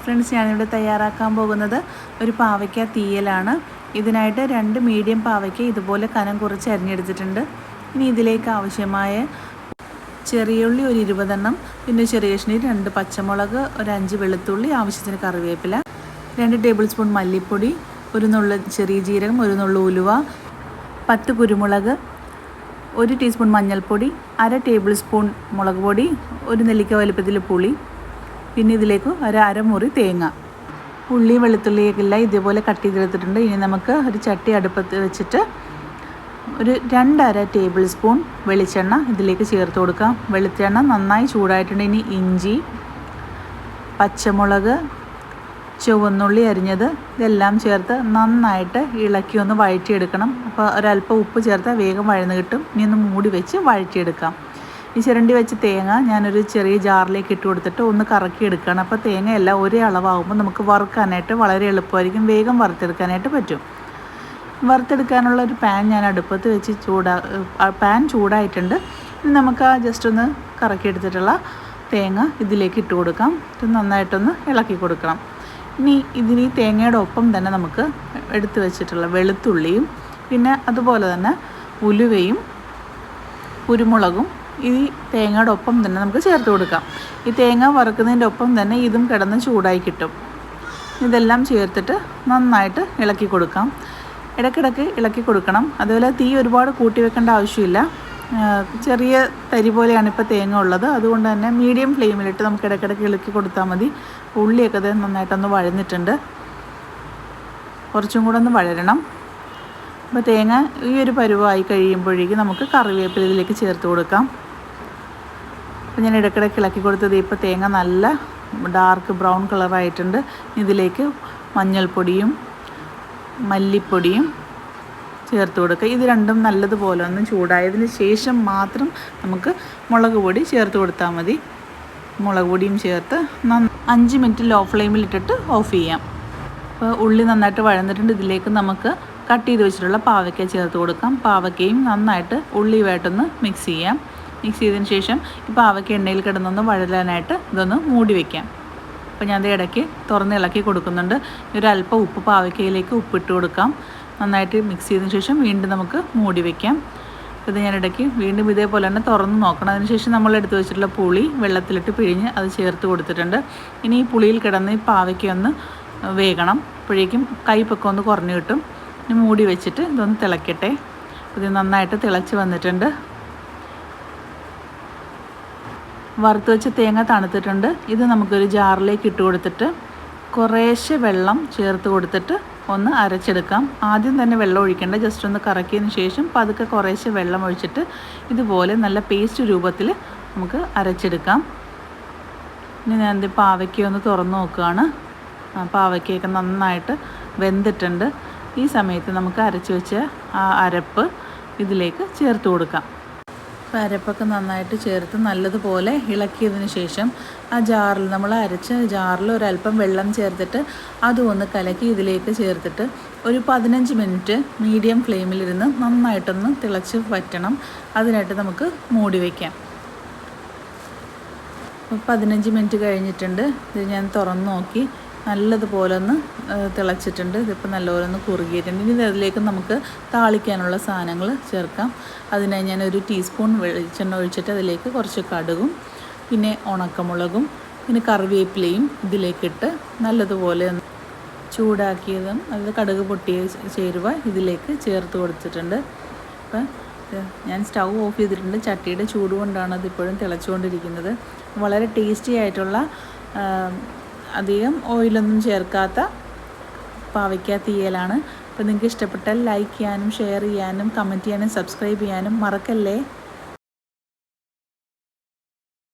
Friends, ഞാനിവിടെ തയ്യാറാക്കാൻ പോകുന്നത് ഒരു പാവയ്ക്ക തീയലാണ്. ഇതിനായിട്ട് 2 മീഡിയം പാവയ്ക്ക ഇതുപോലെ കനം കുറച്ച് അരിഞ്ഞെടുത്തിട്ടുണ്ട്. ഇനി ഇതിലേക്ക് ആവശ്യമായ ചെറിയുള്ളി ഒരു 20 എണ്ണം, പിന്നെ ചെറിയ കഷ്ണി 2 പച്ചമുളക്, ഒരു 5 വെളുത്തുള്ളി, ആവശ്യത്തിന് കറിവേപ്പില, 2 ടേബിൾ സ്പൂൺ മല്ലിപ്പൊടി, ഒരു നുള്ള് ചെറിയ ജീരകം, ഒരു നുള്ള് ഉലുവ, 10 കുരുമുളക്, 1 ടീസ്പൂൺ മഞ്ഞൾപ്പൊടി, 1/2 ടേബിൾ സ്പൂൺ മുളക് പൊടി, ഒരു നെല്ലിക്ക വലുപ്പത്തിൽ പുളി, പിന്നെ ഇതിലേക്ക് ഒരു അരമുറി തേങ്ങ. ഉള്ളി വെളുത്തുള്ളിയൊക്കെല്ലാം ഇതേപോലെ കട്ട് ചെയ്തെടുത്തിട്ടുണ്ട്. ഇനി നമുക്ക് ഒരു ചട്ടി അടുപ്പത്ത് വെച്ചിട്ട് ഒരു 2.5 ടേബിൾ സ്പൂൺ വെളിച്ചെണ്ണ ഇതിലേക്ക് ചേർത്ത് കൊടുക്കാം. വെളിച്ചെണ്ണ നന്നായി ചൂടായിട്ടുണ്ട്. ഇനി ഇഞ്ചി, പച്ചമുളക്, ചുവന്നുള്ളി അരിഞ്ഞത് ഇതെല്ലാം ചേർത്ത് നന്നായിട്ട് ഇളക്കി ഒന്ന് വഴറ്റിയെടുക്കണം. അപ്പോൾ ഒരല്പം ഉപ്പ് ചേർത്താൽ വേഗം വഴന്ന് കിട്ടും. ഇനി ഒന്ന് മൂടി വെച്ച് വഴറ്റിയെടുക്കാം. ഈ ചിരണ്ടി വെച്ച് തേങ്ങ ഞാനൊരു ചെറിയ ജാറിലേക്ക് ഇട്ട് കൊടുത്തിട്ട് ഒന്ന് കറക്കി എടുക്കുകയാണ്. അപ്പോൾ തേങ്ങയെല്ലാം ഒരേ അളവാകുമ്പോൾ നമുക്ക് വറുക്കാനായിട്ട് വളരെ എളുപ്പമായിരിക്കും, വേഗം വറുത്തെടുക്കാനായിട്ട് പറ്റും. വറുത്തെടുക്കാനുള്ള ഒരു പാൻ ഞാൻ അടുപ്പത്ത് വെച്ച് പാൻ ചൂടായിട്ടുണ്ട്. ഇനി നമുക്ക് ജസ്റ്റ് ഒന്ന് കറക്കിയെടുത്തിട്ടുള്ള തേങ്ങ ഇതിലേക്ക് ഇട്ട് കൊടുക്കാം. ഇത് നന്നായിട്ടൊന്ന് ഇളക്കി കൊടുക്കണം. ഇനി ഇതിന് ഈ തേങ്ങയുടെ ഒപ്പം തന്നെ നമുക്ക് എടുത്തു വെച്ചിട്ടുള്ള വെളുത്തുള്ളിയും, പിന്നെ അതുപോലെ തന്നെ ഉലുവയും കുരുമുളകും ഈ തേങ്ങയുടെ ഒപ്പം തന്നെ നമുക്ക് ചേർത്ത് കൊടുക്കാം. ഈ തേങ്ങ വറുക്കുന്നതിൻ്റെ ഒപ്പം തന്നെ ഇതും കിടന്ന് ചൂടായി കിട്ടും. ഇതെല്ലാം ചേർത്തിട്ട് നന്നായിട്ട് ഇളക്കി കൊടുക്കാം. ഇടയ്ക്കിടയ്ക്ക് ഇളക്കി കൊടുക്കണം. അതുപോലെ തീ ഒരുപാട് കൂട്ടി വെക്കേണ്ട ആവശ്യമില്ല. ചെറിയ തരി പോലെയാണ് ഇപ്പോൾ തേങ്ങ ഉള്ളത്. അതുകൊണ്ട് തന്നെ മീഡിയം ഫ്ലെയിമിലിട്ട് നമുക്ക് ഇടയ്ക്കിടയ്ക്ക് ഇളക്കി കൊടുത്താൽ മതി. ഉള്ളിയൊക്കെ ഇത് നന്നായിട്ടൊന്ന് വഴന്നിട്ടുണ്ട്. കുറച്ചും കൂടെ ഒന്ന് വഴരണം. അപ്പോൾ തേങ്ങ ഈ ഒരു പരുവമായി കഴിയുമ്പോഴേക്കും നമുക്ക് കറിവേപ്പില ഇതിലേക്ക് ചേർത്ത് കൊടുക്കാം. അപ്പോൾ ഞാൻ ഇടയ്ക്കിടയ്ക്ക് ഇളക്കി കൊടുത്തത് ഇപ്പോൾ തേങ്ങ നല്ല ഡാർക്ക് ബ്രൗൺ കളറായിട്ടുണ്ട്. ഇതിലേക്ക് മഞ്ഞൾപ്പൊടിയും മല്ലിപ്പൊടിയും ചേർത്ത് കൊടുക്കുക. ഇത് രണ്ടും നല്ലതുപോലെ ഒന്ന് ചൂടായതിന് ശേഷം മാത്രം നമുക്ക് മുളക് പൊടി ചേർത്ത് കൊടുത്താൽ മതി. മുളക് പൊടിയും ചേർത്ത് 5 മിനിറ്റ് ലോ ഫ്ലെയിമിലിട്ടിട്ട് ഓഫ് ചെയ്യാം. അപ്പോൾ ഉള്ളി നന്നായിട്ട് വഴന്നിട്ടുണ്ട്. ഇതിലേക്ക് നമുക്ക് കട്ട് ചെയ്ത് വെച്ചിട്ടുള്ള പാവയ്ക്ക ചേർത്ത് കൊടുക്കാം. പാവയ്ക്കയും നന്നായിട്ട് ഉള്ളിയുമായിട്ടൊന്ന് മിക്സ് ചെയ്യാം. മിക്സ് ചെയ്തതിന് ശേഷം ഈ പാവയ്ക്ക എണ്ണയിൽ കിടന്നൊന്ന് വഴലാനായിട്ട് ഇതൊന്ന് മൂടി വയ്ക്കാം. അപ്പോൾ ഞാൻ ഇത് ഇടയ്ക്ക് തുറന്ന് ഇളക്കി കൊടുക്കുന്നുണ്ട്. ഒരല്പം ഉപ്പ് പാവയ്ക്കയിലേക്ക് ഉപ്പിട്ട് കൊടുക്കാം. നന്നായിട്ട് മിക്സ് ചെയ്തതിന് ശേഷം വീണ്ടും നമുക്ക് മൂടി വയ്ക്കാം. ഇത് ഞാൻ ഇടയ്ക്ക് വീണ്ടും ഇതേപോലെ തന്നെ തുറന്ന് നോക്കണം. അതിനുശേഷം നമ്മൾ എടുത്ത് വെച്ചിട്ടുള്ള പുളി വെള്ളത്തിലിട്ട് പിഴിഞ്ഞ് അത് ചേർത്ത് കൊടുത്തിട്ടുണ്ട്. ഇനി ഈ പുളിയിൽ കിടന്ന് ഈ പാവയ്ക്ക ഒന്ന് വേകണം. അപ്പോഴേക്കും കയ്പ്പൊക്കെ ഒന്ന് കുറഞ്ഞ് കിട്ടും. ഇനി മൂടി വെച്ചിട്ട് ഇതൊന്ന് തിളയ്ക്കട്ടെ. ഇത് നന്നായിട്ട് തിളച്ച് വന്നിട്ടുണ്ട്. വറുത്ത് വെച്ച തേങ്ങ തണുത്തിട്ടുണ്ട്. ഇത് നമുക്കൊരു ജാറിലേക്ക് ഇട്ട് കൊടുത്തിട്ട് കുറേശ്ശെ വെള്ളം ചേർത്ത് കൊടുത്തിട്ട് ഒന്ന് അരച്ചെടുക്കാം. ആദ്യം തന്നെ വെള്ളം ഒഴിക്കേണ്ട, ജസ്റ്റ് ഒന്ന് കറക്കിയതിന് ശേഷം പതുക്കെ കുറേശ്ശെ വെള്ളം ഒഴിച്ചിട്ട് ഇതുപോലെ നല്ല പേസ്റ്റ് രൂപത്തിൽ നമുക്ക് അരച്ചെടുക്കാം. ഇനി ഞാൻ ഇത് പാവയ്ക്ക ഒന്ന് തുറന്ന് നോക്കുകയാണ്. പാവയ്ക്കയൊക്കെ നന്നായിട്ട് വെന്തിട്ടുണ്ട്. ഈ സമയത്ത് നമുക്ക് അരച്ച് വെച്ച ആ അരപ്പ് ഇതിലേക്ക് ചേർത്ത് കൊടുക്കാം. അപ്പോൾ അരപ്പൊക്കെ നന്നായിട്ട് ചേർത്ത് നല്ലതുപോലെ ഇളക്കിയതിന് ശേഷം ആ ജാറിൽ നമ്മൾ അരച്ച ജാറിൽ ഒരല്പം വെള്ളം ചേർത്തിട്ട് അതും ഒന്ന് കലക്കി ഇതിലേക്ക് ചേർത്തിട്ട് ഒരു 15 മിനിറ്റ് മീഡിയം ഫ്ലെയിമിലിരുന്ന് നന്നായിട്ടൊന്ന് തിളച്ച് വറ്റണം. അതിനായിട്ട് നമുക്ക് മൂടി വയ്ക്കാം. 15 മിനിറ്റ് കഴിഞ്ഞിട്ടുണ്ട്. ഇത് ഞാൻ തുറന്ന് നോക്കി. നല്ലതുപോലെ ഒന്ന് തിളച്ചിട്ടുണ്ട്. ഇതിപ്പോൾ നല്ലപോലെ ഒന്ന് കുറുകിയിട്ടുണ്ട്. ഇനി അതിലേക്ക് നമുക്ക് താളിക്കാനുള്ള സാധനങ്ങൾ ചേർക്കാം. അതിനായി ഞാനൊരു ടീസ്പൂൺ വെളിച്ചെണ്ണ ഒഴിച്ചിട്ട് അതിലേക്ക് കുറച്ച് കടുകും, പിന്നെ ഉണക്കമുളകും, പിന്നെ കറിവേപ്പിലയും ഇതിലേക്കിട്ട് നല്ലതുപോലെ ചൂടാക്കിയതും അത് കടുക് പൊട്ടിയ ചേരുവ ഇതിലേക്ക് ചേർത്ത് കൊടുത്തിട്ടുണ്ട്. അപ്പം ഞാൻ സ്റ്റൗ ഓഫ് ചെയ്തിട്ടുണ്ട്. ചട്ടിയുടെ ചൂട് കൊണ്ടാണ് അതിപ്പോഴും തിളച്ചുകൊണ്ടിരിക്കുന്നത്. വളരെ ടേസ്റ്റി ആയിട്ടുള്ള അധികം ഓയിലൊന്നും ചേർക്കാത്ത പാവയ്ക്ക തീയലാണ്. അപ്പോൾ നിങ്ങൾക്ക് ഇഷ്ടപ്പെട്ടാൽ ലൈക്ക് ചെയ്യാനും ഷെയർ ചെയ്യാനും കമൻറ്റ് ചെയ്യാനും സബ്സ്ക്രൈബ് ചെയ്യാനും മറക്കല്ലേ.